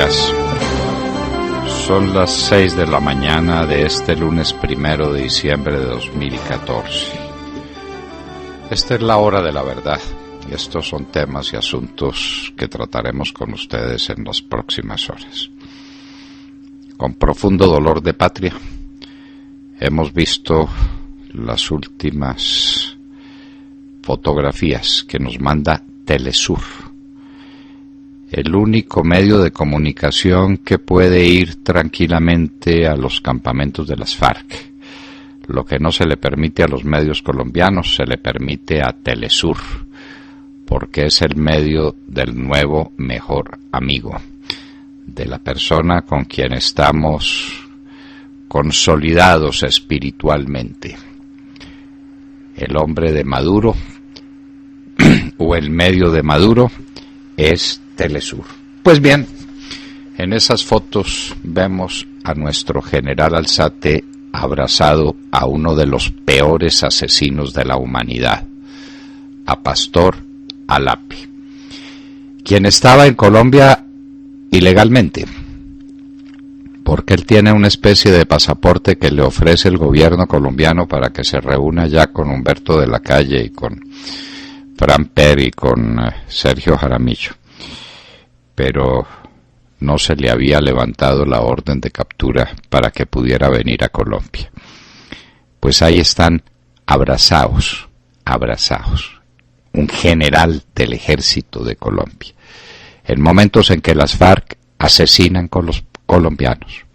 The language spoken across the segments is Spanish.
días. Son las 6 de la mañana de este lunes 1 de diciembre de 2014. Esta es la hora de la verdad, y estos son temas y asuntos que trataremos con ustedes en las próximas horas. Con profundo dolor de patria, hemos visto las últimas fotografías que nos manda Telesur, el único medio de comunicación que puede ir tranquilamente a los campamentos de las FARC. Lo que no se le permite a los medios colombianos, se le permite a Telesur, porque es el medio del nuevo mejor amigo, de la persona con quien estamos consolidados espiritualmente. El hombre de Maduro, o el medio de Maduro, es Telesur. Pues bien, en esas fotos vemos a nuestro general Alzate abrazado a uno de los peores asesinos de la humanidad, a Pastor Alape, quien estaba en Colombia ilegalmente, porque él tiene una especie de pasaporte que le ofrece el gobierno colombiano para que se reúna ya con Humberto de la Calle y con Fran Per y con Sergio Jaramillo, pero no se le había levantado la orden de captura para que pudiera venir a Colombia. Pues ahí están abrazados, un general del ejército de Colombia, en momentos en que las FARC asesinan con los colombianos,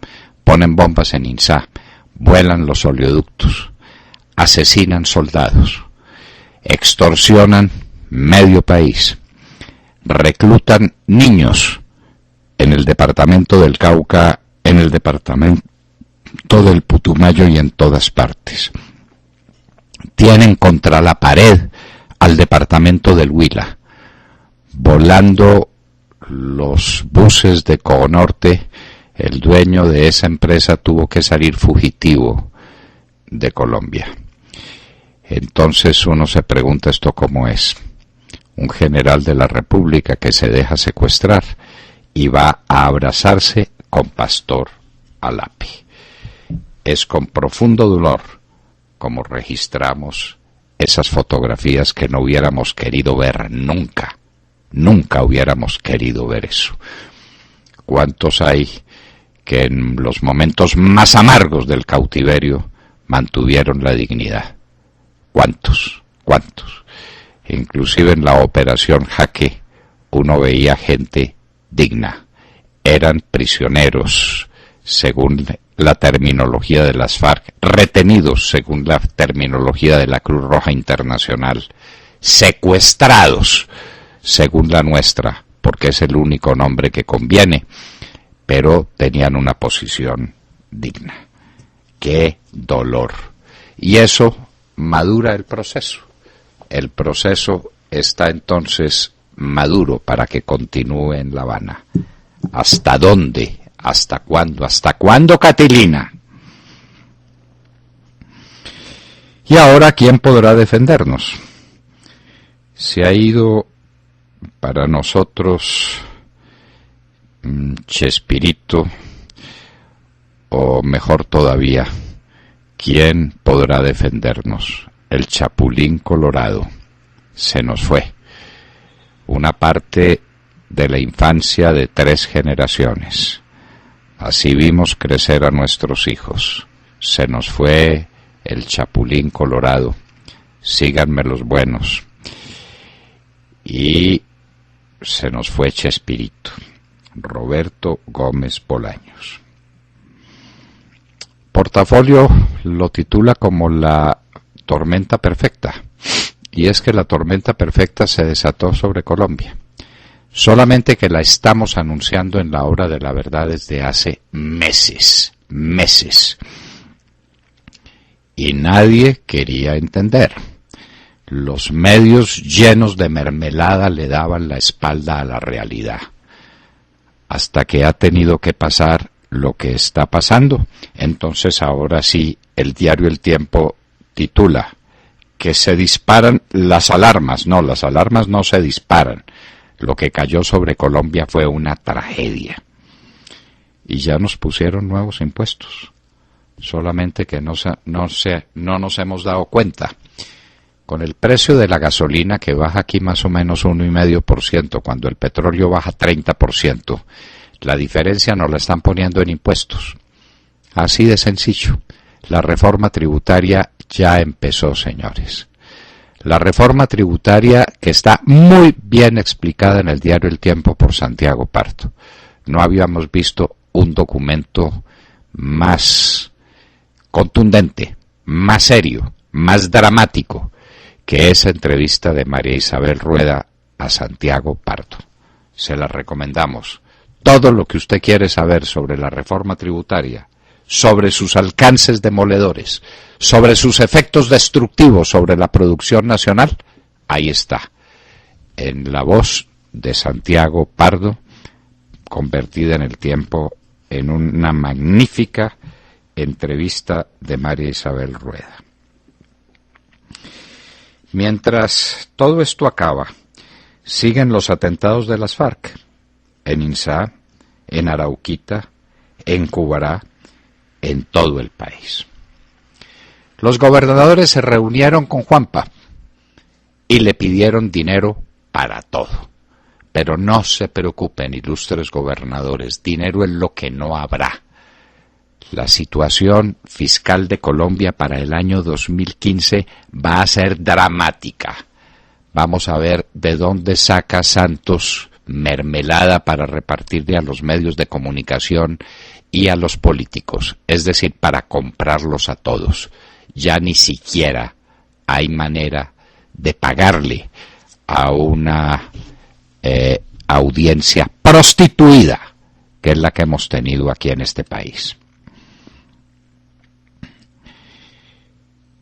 ponen bombas en Insá, vuelan los oleoductos, asesinan soldados, extorsionan medio país, reclutan niños en el departamento del Cauca, en el departamento del Putumayo y en todas partes. Tienen contra la pared al departamento del Huila, volando los buses de Conorte. El dueño de esa empresa tuvo que salir fugitivo de Colombia. Entonces uno se pregunta, ¿esto cómo es? Un general de la República que se deja secuestrar y va a abrazarse con Pastor Alape. Es con profundo dolor como registramos esas fotografías que no hubiéramos querido ver nunca. Nunca hubiéramos querido ver eso. ¿Cuántos hay que en los momentos más amargos del cautiverio mantuvieron la dignidad? ¿Cuántos? Inclusive en la operación Jaque uno veía gente digna. Eran prisioneros, según la terminología de las FARC, retenidos, según la terminología de la Cruz Roja Internacional, secuestrados, según la nuestra, porque es el único nombre que conviene, pero tenían una posición digna. ¡Qué dolor! Y eso madura el proceso. El proceso está entonces maduro para que continúe en La Habana. ¿Hasta dónde? ¿Hasta cuándo? ¿Hasta cuándo, Catilina? Y ahora, ¿quién podrá defendernos? Se ha ido para nosotros Chespirito, o mejor todavía, ¿quién podrá defendernos? El Chapulín Colorado se nos fue. Una parte de la infancia de 3 generaciones. Así vimos crecer a nuestros hijos. Se nos fue el Chapulín Colorado. Síganme los buenos. Y se nos fue Chespirito. Roberto Gómez Bolaños. Portafolio lo titula como la tormenta perfecta, y es que la tormenta perfecta se desató sobre Colombia, solamente que la estamos anunciando en la hora de la verdad desde hace meses, y nadie quería entender. Los medios llenos de mermelada le daban la espalda a la realidad, hasta que ha tenido que pasar lo que está pasando. Entonces ahora sí, el diario El Tiempo titula que se disparan las alarmas. No, las alarmas no se disparan. Lo que cayó sobre Colombia fue una tragedia. y ya nos pusieron nuevos impuestos, solamente que no nos hemos dado cuenta. Con el precio de la gasolina que baja aquí más o menos 1,5%, cuando el petróleo baja 30%, la diferencia nos la están poniendo en impuestos. Así de sencillo. La reforma tributaria ya empezó, señores. La reforma tributaria que está muy bien explicada en el diario El Tiempo por Santiago Pardo. No habíamos visto un documento más contundente, más serio, más dramático que esa entrevista de María Isabel Rueda a Santiago Pardo. Se la recomendamos. Todo lo que usted quiere saber sobre la reforma tributaria, sobre sus alcances demoledores, sobre sus efectos destructivos sobre la producción nacional, ahí está, en la voz de Santiago Pardo, convertida en El Tiempo en una magnífica entrevista de María Isabel Rueda. Mientras todo esto acaba, siguen los atentados de las FARC, en Insá, en Arauquita, en Cubará, en todo el país. Los gobernadores se reunieron con Juanpa y le pidieron dinero para todo. Pero no se preocupen, ilustres gobernadores, dinero es lo que no habrá. La situación fiscal de Colombia para el año 2015 va a ser dramática. Vamos a ver de dónde saca Santos mermelada para repartirle a los medios de comunicación y a los políticos, es decir, para comprarlos a todos. Ya ni siquiera hay manera de pagarle a una audiencia prostituida, que es la que hemos tenido aquí en este país.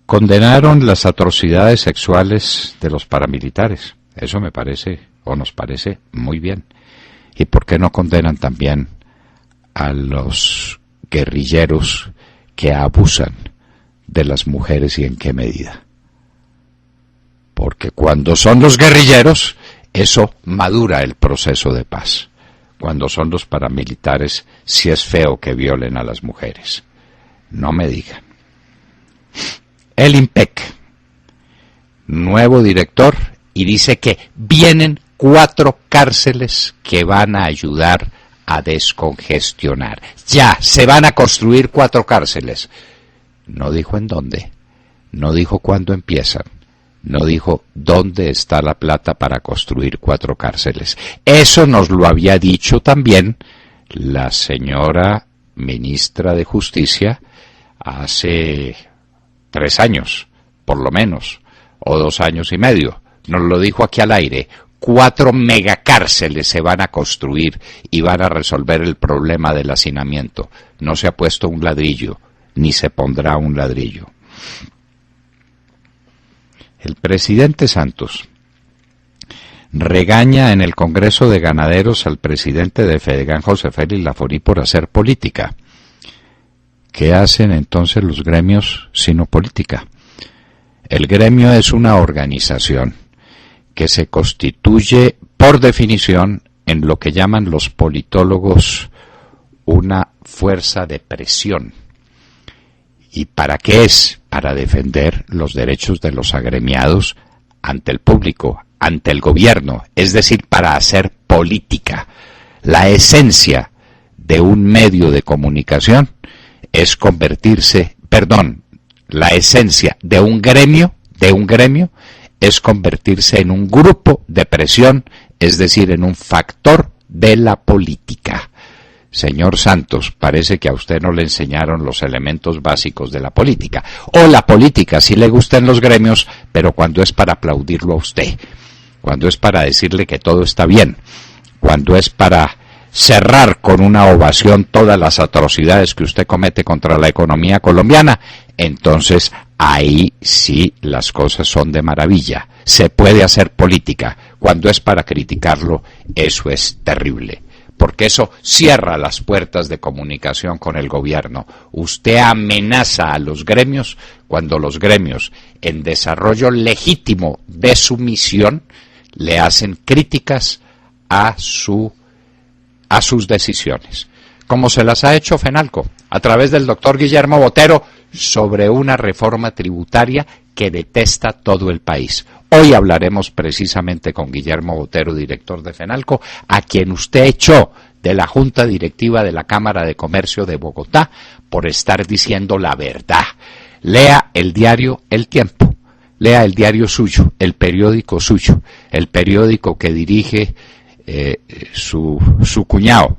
Condenaron las atrocidades sexuales de los paramilitares. Eso me parece, o nos parece, muy bien. ¿Y por qué no condenan también a los guerrilleros que abusan de las mujeres y en qué medida? Porque cuando son los guerrilleros, eso madura el proceso de paz. Cuando son los paramilitares, sí es feo que violen a las mujeres. No me digan. El IMPEC, nuevo director, y dice que vienen 4 cárceles que van a ayudar a descongestionar. Ya, se van a construir 4 cárceles. No dijo en dónde, no dijo cuándo empiezan, no dijo dónde está la plata para construir 4 cárceles. Eso nos lo había dicho también la señora ministra de Justicia hace 3 años, por lo menos, o 2 años y medio. Nos lo dijo aquí al aire. 4 megacárceles se van a construir y van a resolver el problema del hacinamiento. No se ha puesto un ladrillo, ni se pondrá un ladrillo. El presidente Santos regaña en el Congreso de Ganaderos al presidente de Fedegan, José Félix Laforí, por hacer política. ¿Qué hacen entonces los gremios sino política? El gremio es una organización que se constituye por definición en lo que llaman los politólogos una fuerza de presión. ¿Y para qué es? Para defender los derechos de los agremiados ante el público, ante el gobierno, es decir, para hacer política. La esencia de un medio de comunicación es la esencia de un gremio es convertirse en un grupo de presión, es decir, en un factor de la política. Señor Santos, parece que a usted no le enseñaron los elementos básicos de la política. O la política sí le gustan los gremios, pero cuando es para aplaudirlo a usted, cuando es para decirle que todo está bien, cuando es para cerrar con una ovación todas las atrocidades que usted comete contra la economía colombiana, entonces ahí sí las cosas son de maravilla. Se puede hacer política. Cuando es para criticarlo, eso es terrible, porque eso cierra las puertas de comunicación con el gobierno. Usted amenaza a los gremios cuando los gremios, en desarrollo legítimo de su misión, le hacen críticas a sus decisiones. como se las ha hecho Fenalco, a través del doctor Guillermo Botero, sobre una reforma tributaria que detesta todo el país. Hoy hablaremos precisamente con Guillermo Botero, director de Fenalco, a quien usted echó de la Junta Directiva de la Cámara de Comercio de Bogotá por estar diciendo la verdad. Lea el diario El Tiempo, lea el diario suyo, el periódico suyo, el periódico que dirige su cuñado,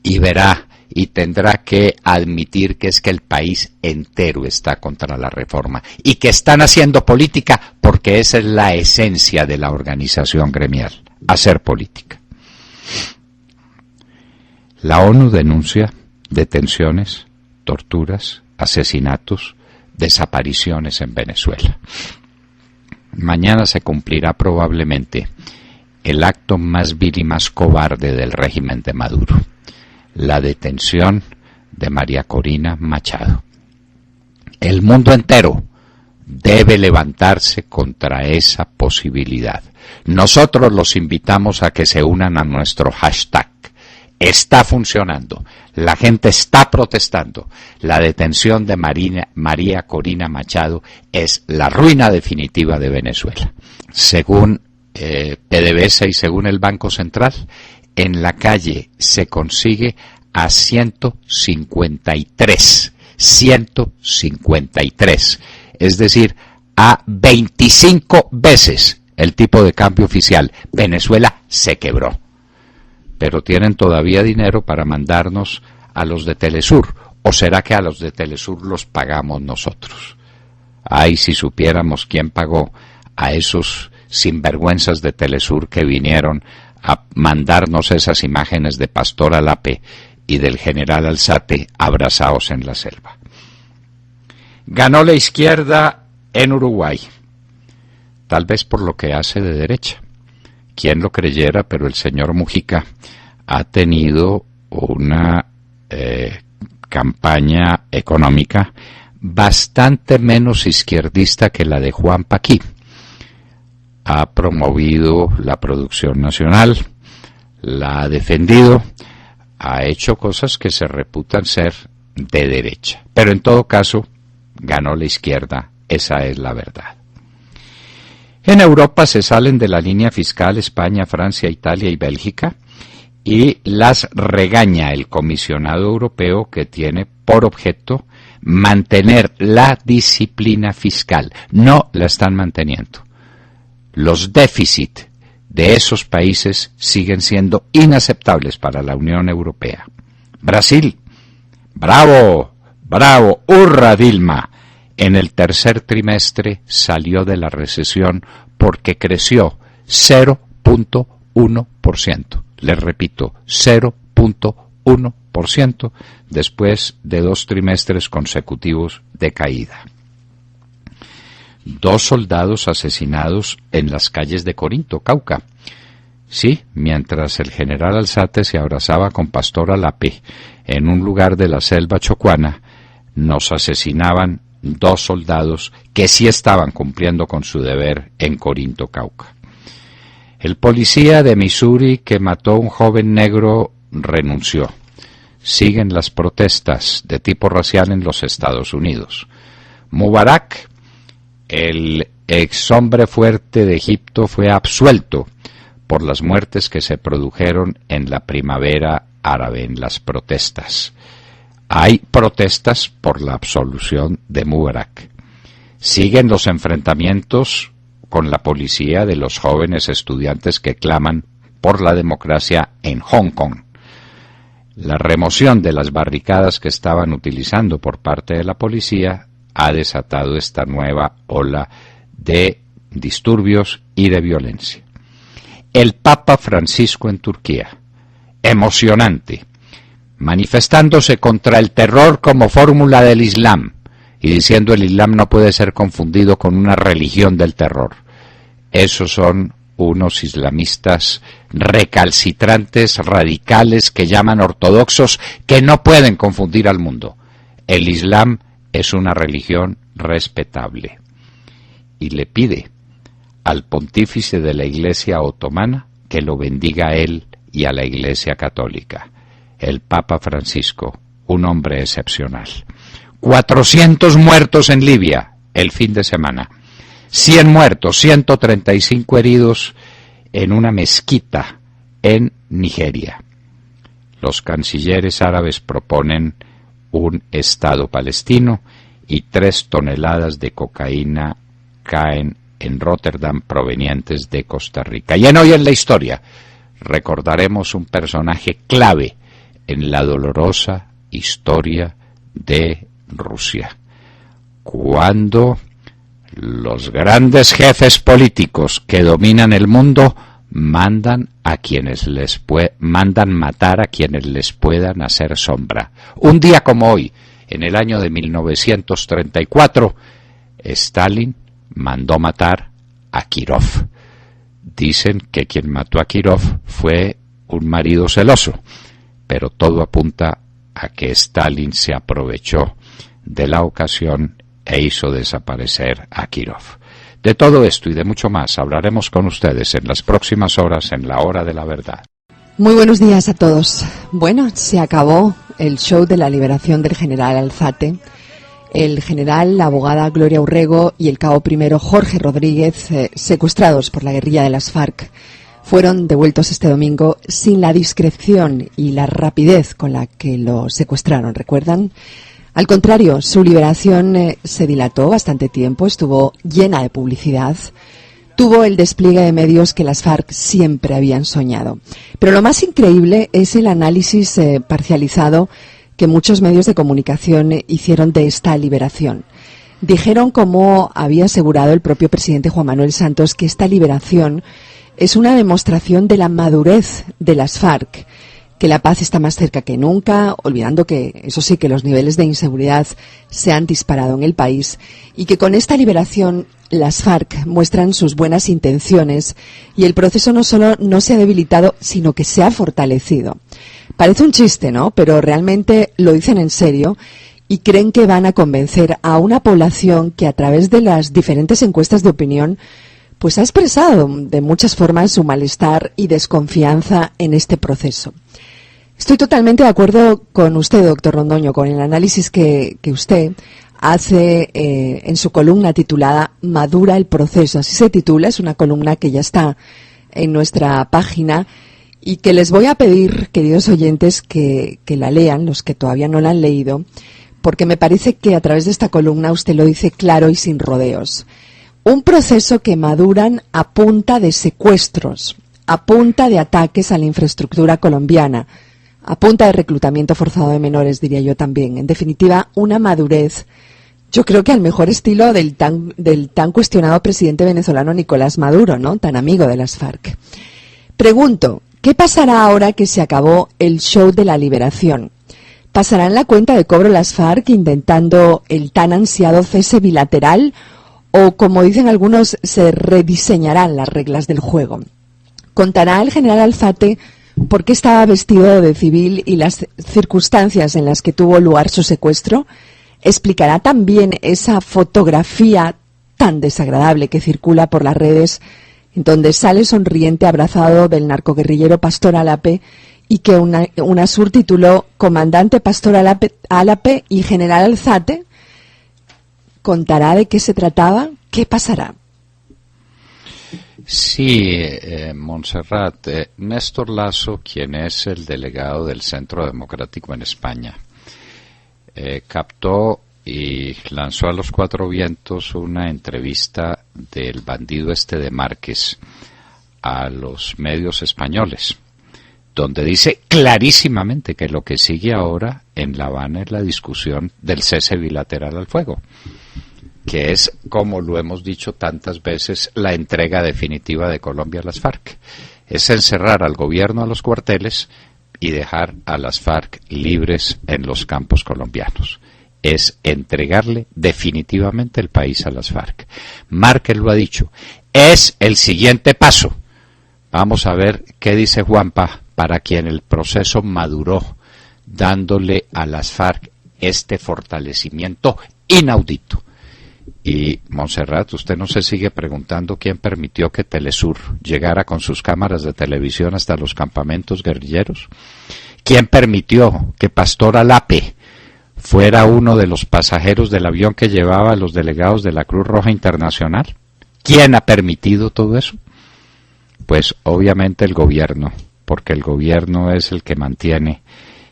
y verá y tendrá que admitir que es que el país entero está contra la reforma y que están haciendo política, porque esa es la esencia de la organización gremial, hacer política. La ONU denuncia detenciones, torturas, asesinatos, desapariciones en Venezuela. Mañana se cumplirá probablemente el acto más vil y más cobarde del régimen de Maduro, la detención de María Corina Machado. El mundo entero debe levantarse contra esa posibilidad. Nosotros los invitamos a que se unan a nuestro hashtag. Está funcionando, la gente está protestando. La detención de María Corina Machado es la ruina definitiva de Venezuela. Según PDVSA y según el Banco Central, en la calle se consigue a 153, es decir, a 25 veces el tipo de cambio oficial. Venezuela se quebró, pero tienen todavía dinero para mandarnos a los de Telesur, ¿o será que a los de Telesur los pagamos nosotros? Ay, si supiéramos quién pagó a esos sinvergüenzas de Telesur que vinieron a mandarnos esas imágenes de Pastor Alape y del general Alzate abrazados en la selva. Ganó la izquierda en Uruguay, tal vez por lo que hace de derecha. Quién lo creyera, pero el señor Mujica ha tenido una campaña económica bastante menos izquierdista que la de Juan Paquí. Ha promovido la producción nacional, la ha defendido, ha hecho cosas que se reputan ser de derecha. Pero en todo caso, ganó la izquierda, esa es la verdad. En Europa se salen de la línea fiscal España, Francia, Italia y Bélgica, y las regaña el comisionado europeo, que tiene por objeto mantener la disciplina fiscal. No la están manteniendo. Los déficits de esos países siguen siendo inaceptables para la Unión Europea. Brasil, bravo, bravo, hurra Dilma. En el tercer trimestre salió de la recesión porque creció 0.1%. Les repito, 0.1% después de 2 trimestres consecutivos de caída. 2 soldados asesinados en las calles de Corinto, Cauca. Sí, mientras el general Alzate se abrazaba con Pastor Alape en un lugar de la selva chocuana, nos asesinaban 2 soldados que sí estaban cumpliendo con su deber en Corinto, Cauca. El policía de Missouri que mató a un joven negro renunció. Siguen las protestas de tipo racial en los Estados Unidos. Mubarak, el ex hombre fuerte de Egipto, fue absuelto por las muertes que se produjeron en la primavera árabe, en las protestas. Hay protestas por la absolución de Mubarak. Siguen los enfrentamientos con la policía de los jóvenes estudiantes que claman por la democracia en Hong Kong. La remoción de las barricadas que estaban utilizando por parte de la policía ha desatado esta nueva ola de disturbios y de violencia. El Papa Francisco en Turquía, emocionante, manifestándose contra el terror como fórmula del Islam y diciendo el Islam no puede ser confundido con una religión del terror. Esos son unos islamistas recalcitrantes, radicales, que llaman ortodoxos, que no pueden confundir al mundo. El Islam es una religión respetable. Y le pide al pontífice de la Iglesia otomana que lo bendiga a él y a la Iglesia católica. el Papa Francisco, un hombre excepcional. 400 muertos en Libia el fin de semana. 100 muertos, 135 heridos en una mezquita en Nigeria. Los cancilleres árabes proponen un Estado palestino y 3 toneladas de cocaína caen en Rotterdam provenientes de Costa Rica. Y en Hoy en la Historia recordaremos un personaje clave en la dolorosa historia de Rusia, cuando los grandes jefes políticos que dominan el mundo mandan matar a quienes les puedan hacer sombra. Un día como hoy, en el año de 1934, Stalin mandó matar a Kirov. Dicen que quien mató a Kirov fue un marido celoso, pero todo apunta a que Stalin se aprovechó de la ocasión e hizo desaparecer a Kirov. De todo esto y de mucho más hablaremos con ustedes en las próximas horas en La Hora de la Verdad. Muy buenos días a todos. Bueno, se acabó el show de la liberación del general Alzate. El general, la abogada Gloria Urrego y el cabo primero Jorge Rodríguez, secuestrados por la guerrilla de las FARC, fueron devueltos este domingo sin la discreción y la rapidez con la que lo secuestraron, ¿recuerdan? Al contrario, su liberación se dilató bastante tiempo, estuvo llena de publicidad, tuvo el despliegue de medios que las FARC siempre habían soñado. Pero lo más increíble es el análisis parcializado que muchos medios de comunicación hicieron de esta liberación. Dijeron, como había asegurado el propio presidente Juan Manuel Santos, que esta liberación es una demostración de la madurez de las FARC, que la paz está más cerca que nunca, olvidando que, eso sí, que los niveles de inseguridad se han disparado en el país y que con esta liberación las FARC muestran sus buenas intenciones y el proceso no solo no se ha debilitado, sino que se ha fortalecido. Parece un chiste, ¿no? Pero realmente lo dicen en serio y creen que van a convencer a una población que a través de las diferentes encuestas de opinión pues ha expresado de muchas formas su malestar y desconfianza en este proceso. Estoy totalmente de acuerdo con usted, doctor Londoño, con el análisis que usted hace en su columna titulada Madura el proceso. Así se titula, es una columna que ya está en nuestra página y que les voy a pedir, queridos oyentes, que la lean, los que todavía no la han leído, porque me parece que a través de esta columna usted lo dice claro y sin rodeos. Un proceso que maduran a punta de secuestros, a punta de ataques a la infraestructura colombiana, a punta de reclutamiento forzado de menores, diría yo también. En definitiva, una madurez, yo creo que al mejor estilo del tan cuestionado presidente venezolano Nicolás Maduro, ¿no? Tan amigo de las FARC. Pregunto, ¿qué pasará ahora que se acabó el show de la liberación? ¿Pasarán la cuenta de cobro las FARC intentando el tan ansiado cese bilateral? O, como dicen algunos, se rediseñarán las reglas del juego. ¿Contará el general Alzate por qué estaba vestido de civil y las circunstancias en las que tuvo lugar su secuestro? ¿Explicará también esa fotografía tan desagradable que circula por las redes, en donde sale sonriente abrazado del narcoguerrillero Pastor Álape y que UNASUR tituló Comandante Pastor Álape y General Alzate? ¿Contará de qué se trataba? ¿Qué pasará? Sí, Montserrat, Néstor Lasso, quien es el delegado del Centro Democrático en España, captó y lanzó a los cuatro vientos una entrevista del bandido de Márquez a los medios españoles, donde dice clarísimamente que lo que sigue ahora en La Habana es la discusión del cese bilateral al fuego, que es, como lo hemos dicho tantas veces, la entrega definitiva de Colombia a las FARC. Es encerrar al gobierno a los cuarteles y dejar a las FARC libres en los campos colombianos. Es entregarle definitivamente el país a las FARC. Márquez lo ha dicho. Es el siguiente paso. Vamos a ver qué dice Juanpa, para quien el proceso maduró, dándole a las FARC este fortalecimiento inaudito. Y Montserrat, usted no se sigue preguntando quién permitió que Telesur llegara con sus cámaras de televisión hasta los campamentos guerrilleros. ¿Quién permitió que Pastor Alape fuera uno de los pasajeros del avión que llevaba a los delegados de la Cruz Roja Internacional? ¿Quién ha permitido todo eso? Pues obviamente el gobierno, porque el gobierno es el que mantiene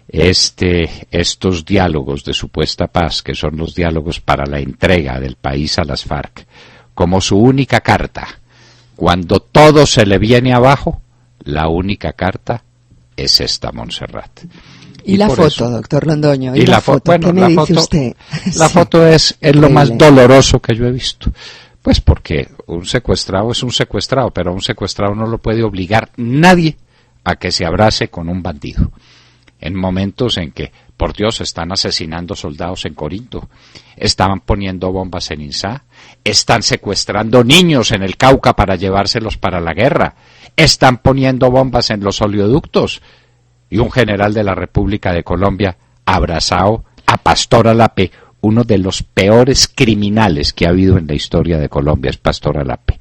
estos diálogos de supuesta paz, que son los diálogos para la entrega del país a las FARC, como su única carta. Cuando todo se le viene abajo, la única carta es esta, Montserrat. Y la foto, doctor Londoño, y la foto, bueno, ¿qué me dice usted? La foto es lo más doloroso que yo he visto. Pues porque un secuestrado es un secuestrado, pero a un secuestrado no lo puede obligar nadie a que se abrace con un bandido. En momentos en que, por Dios, están asesinando soldados en Corinto, estaban poniendo bombas en Insá, están secuestrando niños en el Cauca para llevárselos para la guerra, están poniendo bombas en los oleoductos, y un general de la República de Colombia abrazado a Pastor Alape, uno de los peores criminales que ha habido en la historia de Colombia, es Pastor Alape.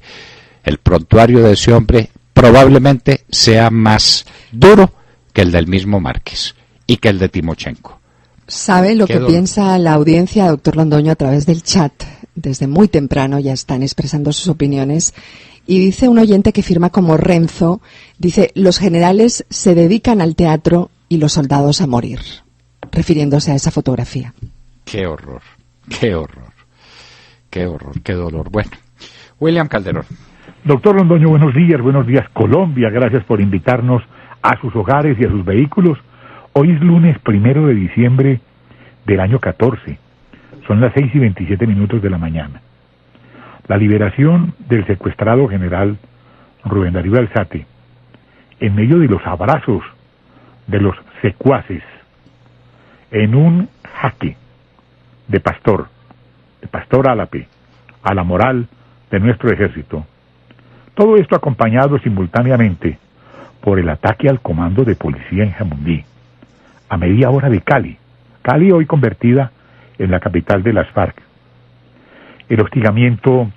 El prontuario de ese hombre probablemente sea más duro que el del mismo Márquez y que el de Timochenko. ¿Sabe lo que piensa la audiencia, doctor Londoño, a través del chat? Desde muy temprano ya están expresando sus opiniones. Y dice un oyente que firma como Renzo, dice, los generales se dedican al teatro y los soldados a morir, refiriéndose a esa fotografía. Qué horror, qué horror, qué horror, qué dolor. Bueno, William Calderón. Doctor Londoño, buenos días Colombia, gracias por invitarnos a sus hogares y a sus vehículos. Hoy es lunes 1 de diciembre del año 14. Son las 6:27 de la mañana. La liberación del secuestrado general Rubén Darío Alzate, en medio de los abrazos de los secuaces, en un jaque de Pastor Alape, a la moral de nuestro ejército. Todo esto acompañado simultáneamente por el ataque al comando de policía en Jamundí, a media hora de Cali hoy convertida en la capital de las FARC. El hostigamiento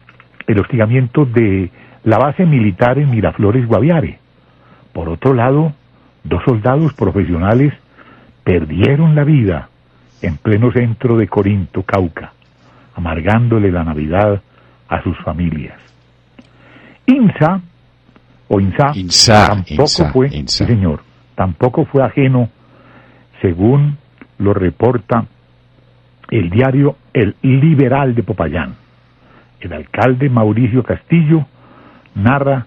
de la base militar en Miraflores, Guaviare. Por otro lado, 2 soldados profesionales perdieron la vida en pleno centro de Corinto, Cauca, amargándole la Navidad a sus familias. INSA tampoco fue ajeno, según lo reporta el diario El Liberal de Popayán. El alcalde Mauricio Castillo narra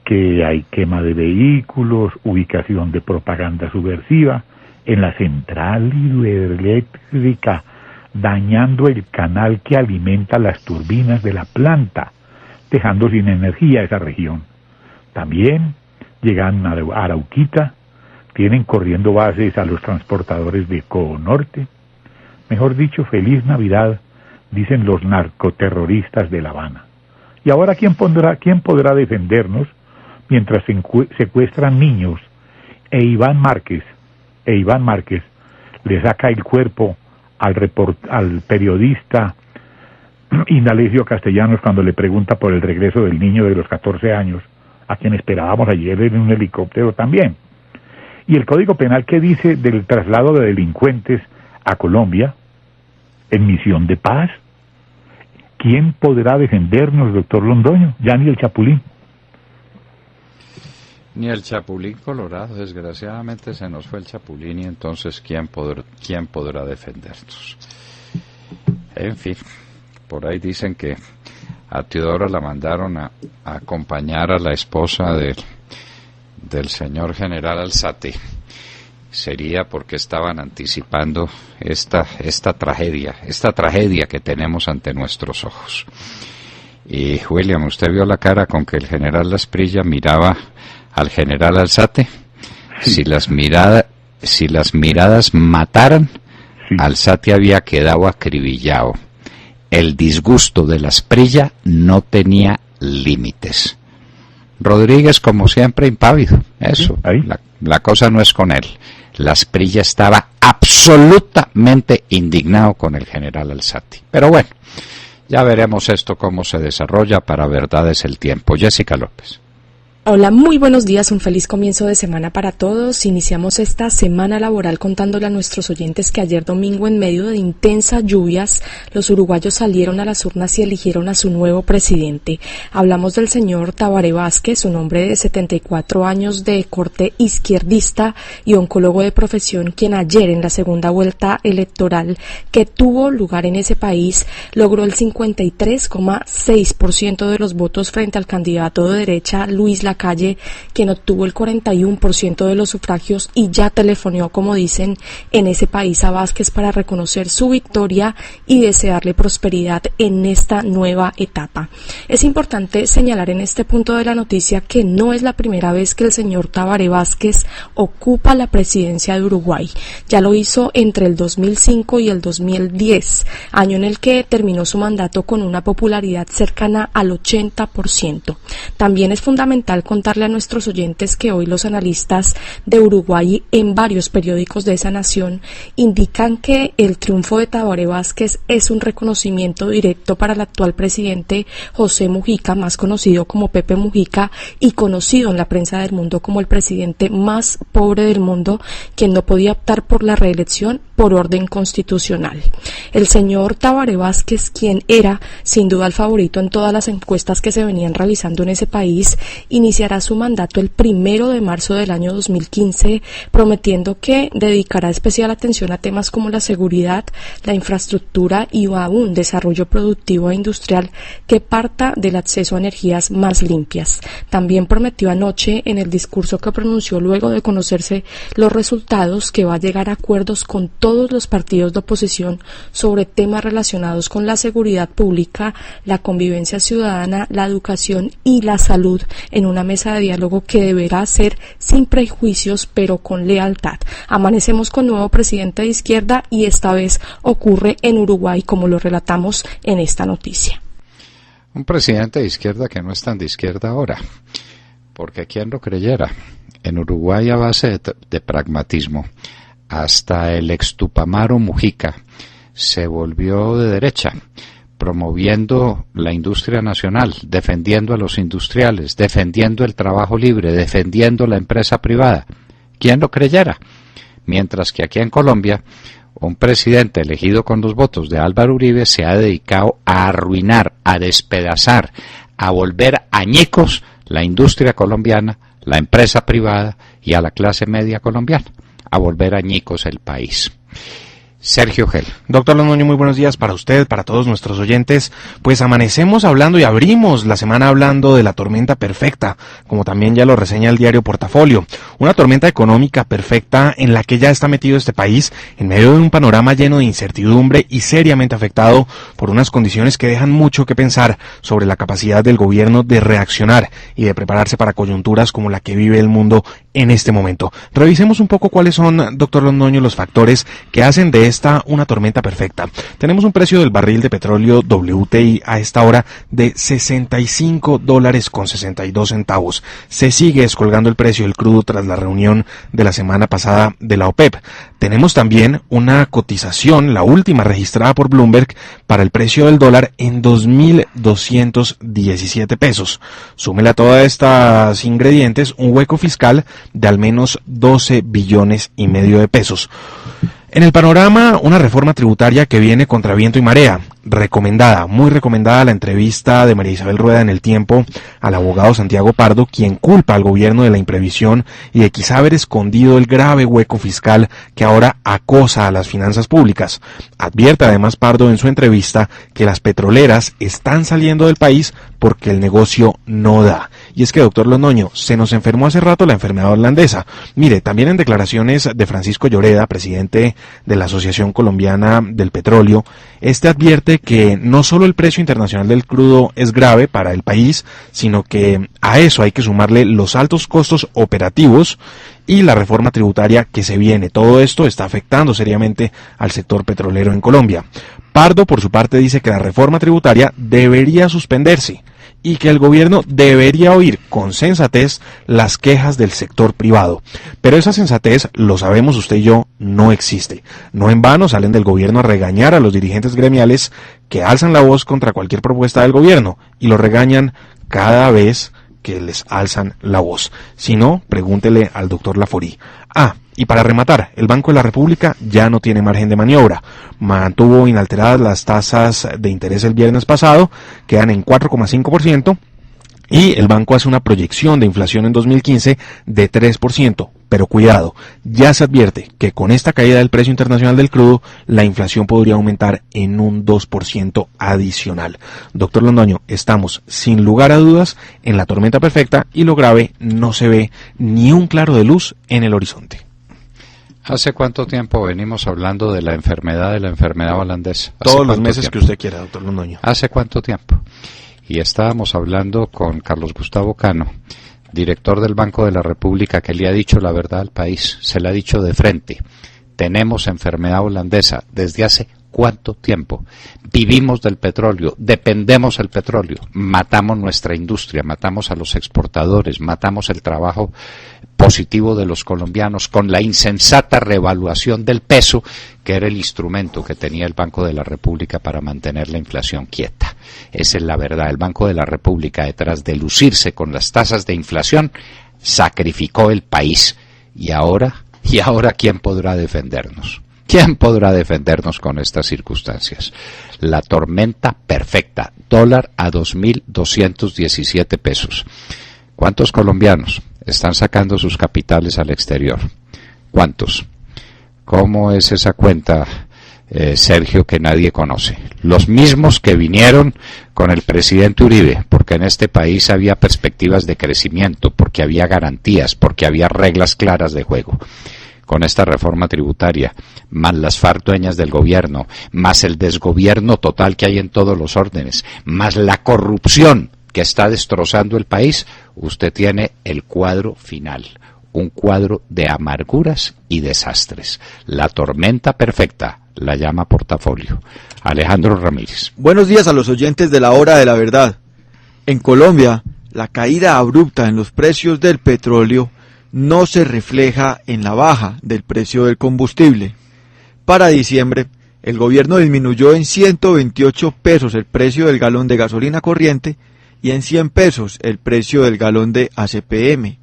que hay quema de vehículos, ubicación de propaganda subversiva en la central hidroeléctrica, dañando el canal que alimenta las turbinas de la planta, dejando sin energía esa región. También llegan a Arauquita, tienen corriendo bases a los transportadores de Conorte. Mejor dicho, feliz Navidad, dicen los narcoterroristas de La Habana. Y ahora, ¿quién podrá defendernos mientras secuestran niños? Iván Márquez le saca el cuerpo al periodista Indalecio Castellanos cuando le pregunta por el regreso del niño de los 14 años, a quien esperábamos ayer en un helicóptero también. Y el Código Penal, ¿qué dice del traslado de delincuentes a Colombia en misión de paz? ¿Quién podrá defendernos, doctor Londoño? Ya ni el Chapulín. Ni el Chapulín Colorado, desgraciadamente se nos fue el Chapulín, y entonces ¿quién podrá defendernos? En fin, por ahí dicen que a Teodora la mandaron a acompañar a la esposa del señor general Alzate. Sería porque estaban anticipando esta tragedia que tenemos ante nuestros ojos. Y William, ¿usted vio la cara con que el general Asprilla miraba al general Alzate? Sí. Si las miradas mataran, sí. Alzate había quedado acribillado. El disgusto de Asprilla no tenía límites. Rodríguez, como siempre, impávido. Eso, ahí. La cosa no es con él. Asprilla estaba absolutamente indignado con el general Alzate. Pero bueno, Ya veremos esto cómo se desarrolla, para verdad es el tiempo. Jessica López. Hola, muy buenos días, un feliz comienzo de semana para todos. Iniciamos esta semana laboral contándole a nuestros oyentes que ayer domingo, en medio de intensas lluvias, los uruguayos salieron a las urnas y eligieron a su nuevo presidente. Hablamos del señor Tabaré Vázquez, un hombre de 74 años de corte izquierdista y oncólogo de profesión, quien ayer en la segunda vuelta electoral que tuvo lugar en ese país logró el 53,6% de los votos frente al candidato de derecha Luis Lacalle, quien obtuvo el 41% de los sufragios, y ya telefoneó, como dicen en ese país, a Vázquez para reconocer su victoria y desearle prosperidad en esta nueva etapa. Es importante señalar en este punto de la noticia que no es la primera vez que el señor Tabaré Vázquez ocupa la presidencia de Uruguay. Ya lo hizo entre el 2005 y el 2010, año en el que terminó su mandato con una popularidad cercana al 80%. También es fundamental contarle a nuestros oyentes que hoy los analistas de Uruguay en varios periódicos de esa nación indican que el triunfo de Tabaré Vázquez es un reconocimiento directo para el actual presidente José Mujica, más conocido como Pepe Mujica y conocido en la prensa del mundo como el presidente más pobre del mundo, quien no podía optar por la reelección por orden constitucional. El señor Tabaré Vázquez, quien era sin duda el favorito en todas las encuestas que se venían realizando en ese país, iniciará su mandato el 1 de marzo del año 2015, prometiendo que dedicará especial atención a temas como la seguridad, la infraestructura y aún desarrollo productivo e industrial que parta del acceso a energías más limpias. También prometió anoche en el discurso que pronunció luego de conocerse los resultados que va a llegar a acuerdos con todos los partidos de oposición sobre temas relacionados con la seguridad pública, la convivencia ciudadana, la educación y la salud en una mesa de diálogo que deberá ser sin prejuicios pero con lealtad. Amanecemos con nuevo presidente de izquierda y esta vez ocurre en Uruguay, como lo relatamos en esta noticia. Un presidente de izquierda que no es tan de izquierda ahora, porque ¿quién lo creyera? En Uruguay, a base de pragmatismo, hasta el ex Tupamaro Mujica se volvió de derecha, promoviendo la industria nacional, defendiendo a los industriales, defendiendo el trabajo libre, defendiendo la empresa privada. ¿Quién lo creyera? Mientras que aquí en Colombia, un presidente elegido con los votos de Álvaro Uribe se ha dedicado a arruinar, a despedazar, a volver añicos la industria colombiana, la empresa privada y a la clase media colombiana, a volver añicos el país. Sergio Gel. Doctor Londoño, muy buenos días para usted, para todos nuestros oyentes. Pues amanecemos hablando y abrimos la semana hablando de la tormenta perfecta, como también ya lo reseña el diario Portafolio. Una tormenta económica perfecta en la que ya está metido este país en medio de un panorama lleno de incertidumbre y seriamente afectado por unas condiciones que dejan mucho que pensar sobre la capacidad del gobierno de reaccionar y de prepararse para coyunturas como la que vive el mundo en este momento. Revisemos un poco cuáles son, doctor Londoño, los factores que hacen de esta una tormenta perfecta. Tenemos un precio del barril de petróleo WTI a esta hora de $65.62. Se sigue descolgando el precio del crudo tras la reunión de la semana pasada de la OPEP. Tenemos también una cotización, la última registrada por Bloomberg, para el precio del dólar en 2.217 pesos. Súmele a todas estas ingredientes un hueco fiscal de al menos 12 billones y medio de pesos. En el panorama, una reforma tributaria que viene contra viento y marea. Recomendada, muy recomendada la entrevista de María Isabel Rueda en El Tiempo al abogado Santiago Pardo, quien culpa al gobierno de la imprevisión y de quizá haber escondido el grave hueco fiscal que ahora acosa a las finanzas públicas. Advierte además Pardo en su entrevista que las petroleras están saliendo del país porque el negocio no da. Y es que, doctor Londoño, se nos enfermó hace rato la enfermedad holandesa. Mire, también en declaraciones de Francisco Lloreda, presidente de la Asociación Colombiana del Petróleo, este advierte que no solo el precio internacional del crudo es grave para el país, sino que a eso hay que sumarle los altos costos operativos y la reforma tributaria que se viene. Todo esto está afectando seriamente al sector petrolero en Colombia. Pardo, por su parte, dice que la reforma tributaria debería suspenderse y que el gobierno debería oír con sensatez las quejas del sector privado. Pero esa sensatez, lo sabemos usted y yo, no existe. No en vano salen del gobierno a regañar a los dirigentes gremiales que alzan la voz contra cualquier propuesta del gobierno y lo regañan cada vez que les alzan la voz. Si no, pregúntele al doctor Laforí. Y para rematar, el Banco de la República ya no tiene margen de maniobra. Mantuvo inalteradas las tasas de interés el viernes pasado, quedan en 4,5%, y el banco hace una proyección de inflación en 2015 de 3%. Pero cuidado, ya se advierte que con esta caída del precio internacional del crudo, la inflación podría aumentar en un 2% adicional. Doctor Londoño, estamos sin lugar a dudas en la tormenta perfecta y lo grave, no se ve ni un claro de luz en el horizonte. ¿Hace cuánto tiempo venimos hablando de la enfermedad holandesa? Todos los meses que usted quiera, doctor Londoño. ¿Hace cuánto tiempo? Y estábamos hablando con Carlos Gustavo Cano, director del Banco de la República, que le ha dicho la verdad al país, se la ha dicho de frente. Tenemos enfermedad holandesa desde hace ¿cuánto tiempo? Vivimos del petróleo, dependemos del petróleo, matamos nuestra industria, matamos a los exportadores, matamos el trabajo positivo de los colombianos con la insensata revaluación del peso, que era el instrumento que tenía el Banco de la República para mantener la inflación quieta. Esa es la verdad. El Banco de la República, detrás de lucirse con las tasas de inflación, sacrificó el país. ¿Y ahora quién podrá defendernos? ¿Quién podrá defendernos con estas circunstancias? La tormenta perfecta, dólar a 2.217 pesos. ¿Cuántos colombianos están sacando sus capitales al exterior? ¿Cuántos? ¿Cómo es esa cuenta, Sergio, que nadie conoce? Los mismos que vinieron con el presidente Uribe, porque en este país había perspectivas de crecimiento, porque había garantías, porque había reglas claras de juego. Con esta reforma tributaria, más las FARC dueñas del gobierno, más el desgobierno total que hay en todos los órdenes, más la corrupción que está destrozando el país, usted tiene el cuadro final, un cuadro de amarguras y desastres. La tormenta perfecta la llama Portafolio. Alejandro Ramírez. Buenos días a los oyentes de la Hora de la Verdad. En Colombia, la caída abrupta en los precios del petróleo no se refleja en la baja del precio del combustible. Para diciembre, el gobierno disminuyó en 128 pesos el precio del galón de gasolina corriente y en 100 pesos el precio del galón de ACPM.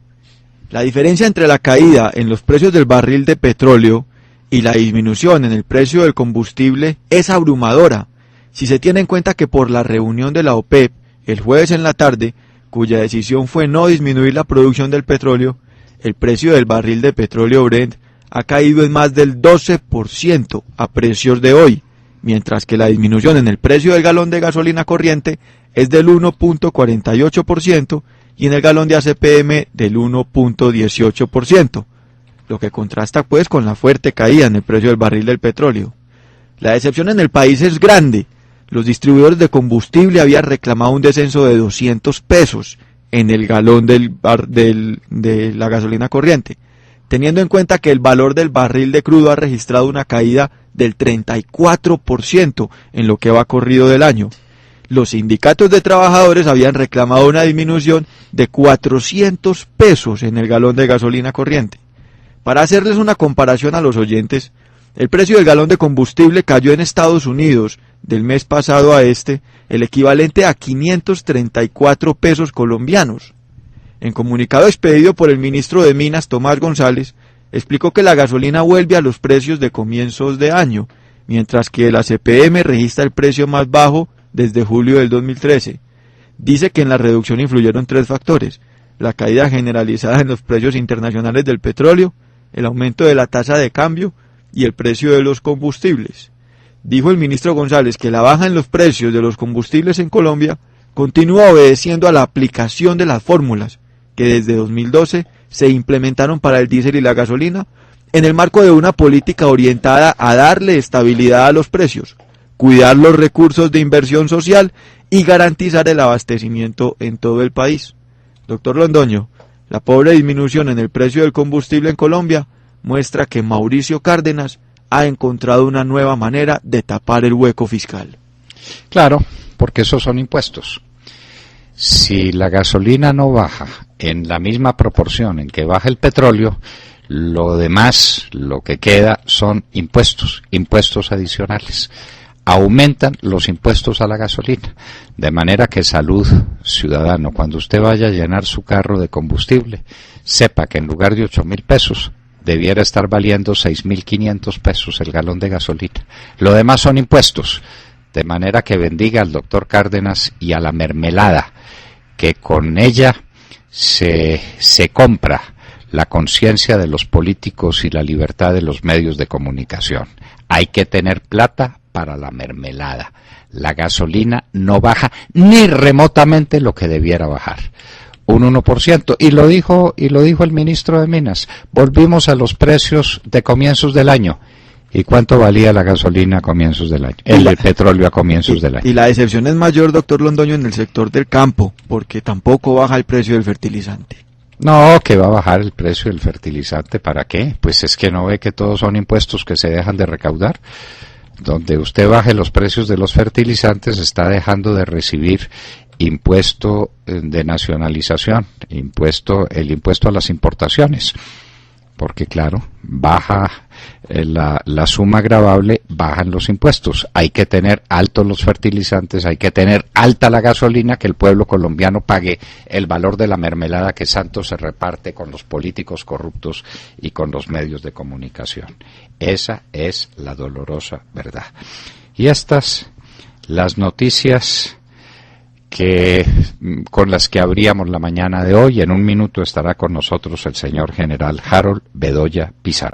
La diferencia entre la caída en los precios del barril de petróleo y la disminución en el precio del combustible es abrumadora, si se tiene en cuenta que por la reunión de la OPEP el jueves en la tarde, cuya decisión fue no disminuir la producción del petróleo, el precio del barril de petróleo Brent ha caído en más del 12% a precios de hoy, mientras que la disminución en el precio del galón de gasolina corriente es del 1.48% y en el galón de ACPM del 1.18%, lo que contrasta pues con la fuerte caída en el precio del barril del petróleo. La decepción en el país es grande. Los distribuidores de combustible habían reclamado un descenso de 200 pesos en el galón de la gasolina corriente, teniendo en cuenta que el valor del barril de crudo ha registrado una caída del 34% en lo que va corrido del año. Los sindicatos de trabajadores habían reclamado una disminución de 400 pesos en el galón de gasolina corriente. Para hacerles una comparación a los oyentes, el precio del galón de combustible cayó en Estados Unidos del mes pasado a el equivalente a 534 pesos colombianos. En comunicado expedido por el ministro de Minas, Tomás González, explicó que la gasolina vuelve a los precios de comienzos de año, mientras que el ACPM registra el precio más bajo desde julio del 2013. Dice que en la reducción influyeron 3 factores: la caída generalizada en los precios internacionales del petróleo, el aumento de la tasa de cambio y el precio de los combustibles. Dijo el ministro González que la baja en los precios de los combustibles en Colombia continúa obedeciendo a la aplicación de las fórmulas que desde 2012 se implementaron para el diésel y la gasolina en el marco de una política orientada a darle estabilidad a los precios, cuidar los recursos de inversión social y garantizar el abastecimiento en todo el país. Doctor Londoño, la pobre disminución en el precio del combustible en Colombia muestra que Mauricio Cárdenas ha encontrado una nueva manera de tapar el hueco fiscal. Claro, porque esos son impuestos. Si la gasolina no baja en la misma proporción en que baja el petróleo, lo demás, lo que queda son impuestos adicionales. Aumentan los impuestos a la gasolina, de manera que salud, ciudadano, cuando usted vaya a llenar su carro de combustible, sepa que en lugar de 8.000 pesos, debiera estar valiendo 6.500 pesos el galón de gasolina. Lo demás son impuestos, de manera que bendiga al doctor Cárdenas y a la mermelada, que con ella se compra la conciencia de los políticos y la libertad de los medios de comunicación. Hay que tener plata para la mermelada. La gasolina no baja ni remotamente lo que debiera bajar. Un 1%. Y lo dijo el ministro de Minas. Volvimos a los precios de comienzos del año. ¿Y cuánto valía la gasolina a comienzos del año? El petróleo a comienzos del año. Y la decepción es mayor, doctor Londoño, en el sector del campo, porque tampoco baja el precio del fertilizante. No, que va a bajar el precio del fertilizante. ¿Para qué? Pues es que no ve que todos son impuestos que se dejan de recaudar. Donde usted baje los precios de los fertilizantes, está dejando de recibir impuesto de nacionalización, el impuesto a las importaciones, porque claro, baja la suma gravable, bajan los impuestos. Hay que tener altos los fertilizantes, hay que tener alta la gasolina, que el pueblo colombiano pague el valor de la mermelada que Santos se reparte con los políticos corruptos y con los medios de comunicación. Esa es la dolorosa verdad. Y estas, las noticias con las que abríamos la mañana de hoy. En un minuto estará con nosotros el señor general Harold Bedoya Pizarro.